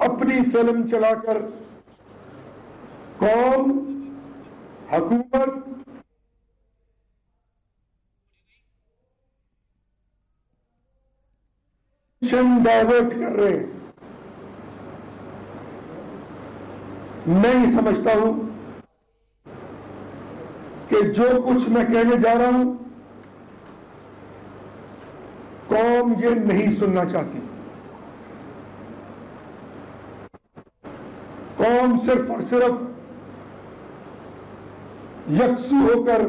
اپنی فلم چلا کر قوم، حکومت ڈائیورٹ کر رہے ہیں. میں یہ سمجھتا ہوں کہ جو کچھ میں کہنے جا رہا ہوں قوم یہ نہیں سننا چاہتی. قوم صرف اور صرف یکسو ہو کر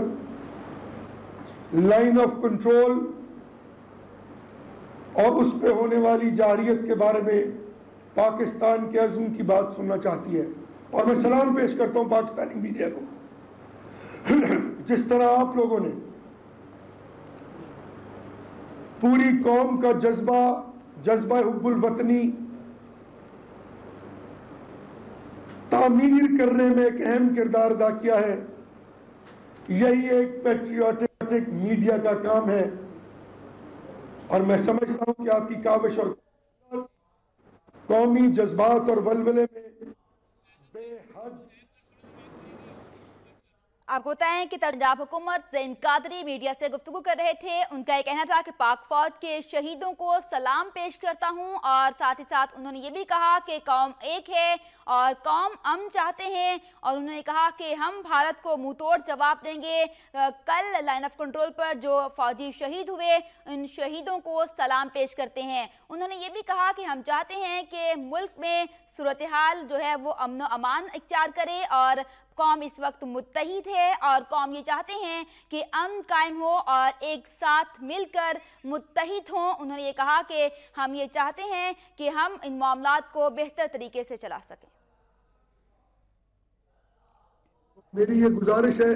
لائن آف کنٹرول اور اس پہ ہونے والی جارحیت کے بارے میں پاکستان کے عزم کی بات سننا چاہتی ہے. اور میں سلام پیش کرتا ہوں پاکستانی میڈیا کو. جس طرح آپ لوگوں نے پوری قوم کا جذبہ حب الوطنی تعمیر کرنے میں ایک اہم کردار ادا کیا ہے، یہی ایک پیٹریوٹک میڈیا کا کام ہے. اور میں سمجھتا ہوں کہ آپ کی کاوش اور قومی جذبات اور ولولے میں بے حد. آپ کو بتائیں کہ پنجاب حکومت زعیم قادری میڈیا سے گفتگو کر رہے تھے. ان کا یہ کہنا تھا کہ پاک فوج کے شہیدوں کو سلام پیش کرتا ہوں، اور ساتھ ہی ساتھ انہوں نے یہ بھی کہا کہ قوم ایک ہے اور قوم امن چاہتے ہیں، اور انہوں نے کہا کہ ہم بھارت کو منہ توڑ جواب دیں گے. کل لائن آف کنٹرول پر جو فوجی شہید ہوئے ان شہیدوں کو سلام پیش کرتے ہیں. انہوں نے یہ بھی کہا کہ ہم چاہتے ہیں کہ ملک میں صورتحال جو ہے وہ امن و امان اختیار کرے، اور قوم اس وقت متحد ہے اور قوم یہ چاہتے ہیں کہ امن قائم ہو اور ایک ساتھ مل کر متحد ہوں. انہوں نے یہ کہا کہ ہم یہ چاہتے ہیں کہ ہم ان معاملات کو بہتر طریقے سے چلا سکیں. میری یہ گزارش ہے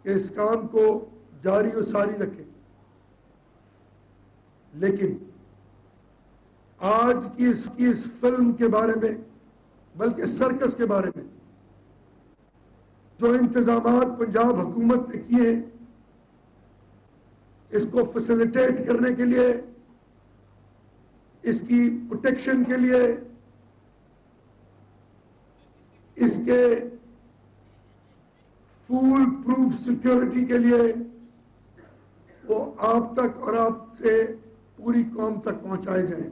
کہ اس کام کو جاری و ساری رکھیں، لیکن آج کی اس فلم کے بارے میں، بلکہ سرکس کے بارے میں جو انتظامات پنجاب حکومت نے کیے ہیں، اس کو فیسیلیٹیٹ کرنے کے لیے، اس کی پروٹیکشن کے لیے، اس کے فول پروف سیکیورٹی کے لیے وہ آپ تک اور آپ سے پوری قوم تک پہنچائے جائیں.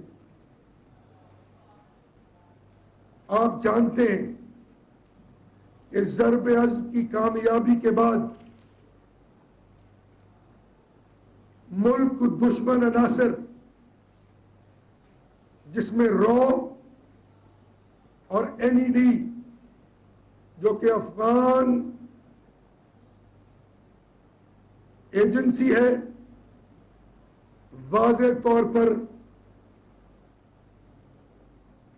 آپ جانتے ہیں کہ ضرب عضب کی کامیابی کے بعد ملک دشمن عناصر، جس میں رو اور این ای ڈی جو کہ افغان ایجنسی ہے، واضح طور پر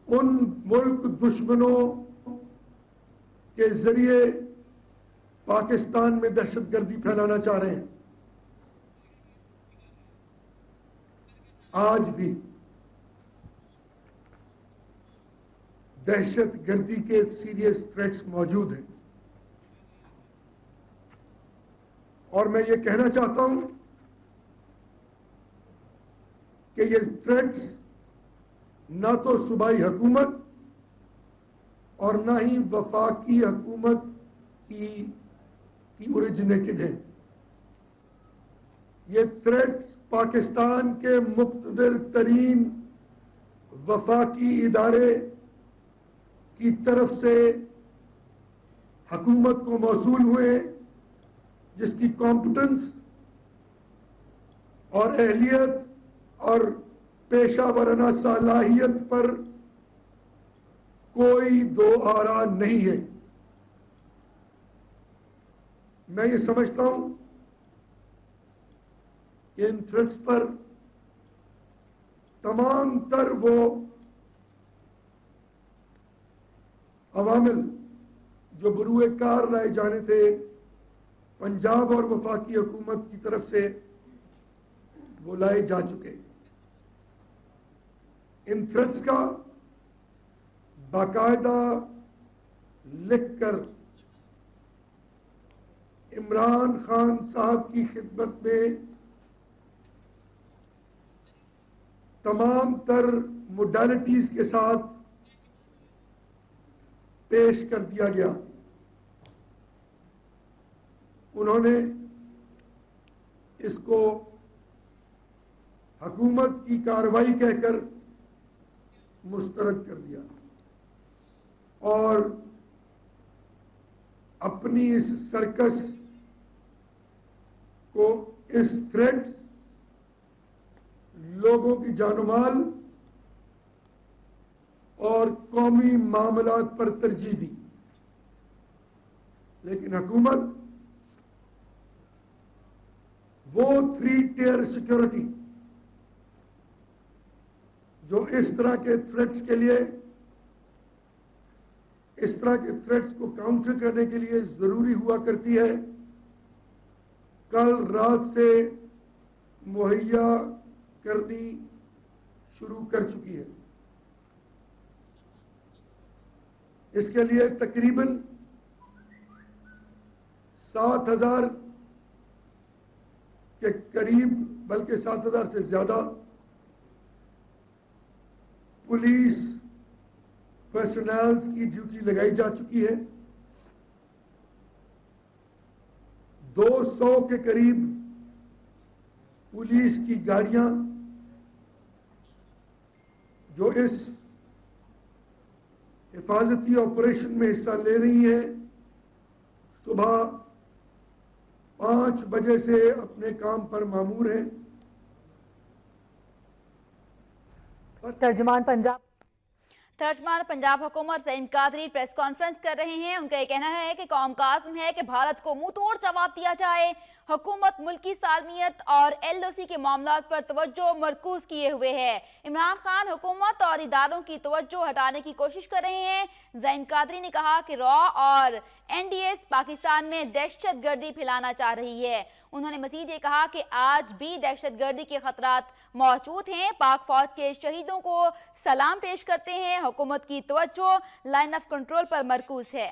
ان ملک دشمنوں کے ذریعے پاکستان میں دہشت گردی پھیلانا چاہ رہے ہیں. آج بھی دہشت گردی کے سیریس تھریٹس موجود ہیں، اور میں یہ کہنا چاہتا ہوں کہ یہ تھریٹس نہ تو صوبائی حکومت اور نہ ہی وفاقی حکومت کی اوریجنیٹڈ ہے. یہ تھریٹس پاکستان کے مقتدر ترین وفاقی ادارے کی طرف سے حکومت کو موصول ہوئے، جس کی کمپٹنس اور اہلیت اور پیشہ ورانہ صلاحیت پر کوئی دو آرا نہیں ہے. میں یہ سمجھتا ہوں کہ ان تھریٹس پر تمام تر وہ عوامل جو بروئے کار لائے جانے تھے پنجاب اور وفاقی حکومت کی طرف سے، وہ لائے جا چکے. ان تھریٹس کا باقاعدہ لکھ کر عمران خان صاحب کی خدمت میں تمام تر موڈیلٹیز کے ساتھ پیش کر دیا گیا، انہوں نے اس کو حکومت کی کارروائی کہہ کر مسترد کر دیا اور اپنی اس سرکس کو، اس تھریٹ، لوگوں کی جان و مال اور قومی معاملات پر ترجیح دی۔ لیکن حکومت وہ 3 ٹیئر سیکورٹی جو اس طرح کے تھریٹس کے لیے، اس طرح کے تھریٹس کو کاؤنٹر کرنے کے لیے ضروری ہوا کرتی ہے، کل رات سے مہیا کرنی شروع کر چکی ہے۔ اس کے لیے تقریباً 7,000 کے قریب، بلکہ 7,000 سے زیادہ پولیس پرسنلز کی ڈیوٹی لگائی جا چکی ہے۔ 200 کے قریب پولیس کی گاڑیاں جو اس حفاظتی آپریشن میں حصہ لے رہی ہیں، صبح 5 بجے سے اپنے کام پر مامور ہیں۔ ترجمان پنجاب حکومت زعیم قادری پریس کانفرنس کر رہے ہیں۔ ان کا یہ کہنا ہے کہ قوم کا عزم ہے کہ بھارت کو منہ توڑ جواب دیا جائے۔ حکومت ملکی سالمیت اور LOC کے معاملات پر توجہ مرکوز کیے ہوئے ہے۔ عمران خان حکومت اور اداروں کی توجہ ہٹانے کی کوشش کر رہے ہیں۔ زعیم قادری نے کہا کہ را اور NDS پاکستان میں دہشت گردی پھیلانا چاہ رہی ہے۔ انہوں نے مزید یہ کہا کہ آج بھی دہشت گردی کے خطرات موجود ہیں۔ پاک فوج کے شہیدوں کو سلام پیش کرتے ہیں۔ حکومت کی توجہ لائن آف کنٹرول پر مرکوز ہے۔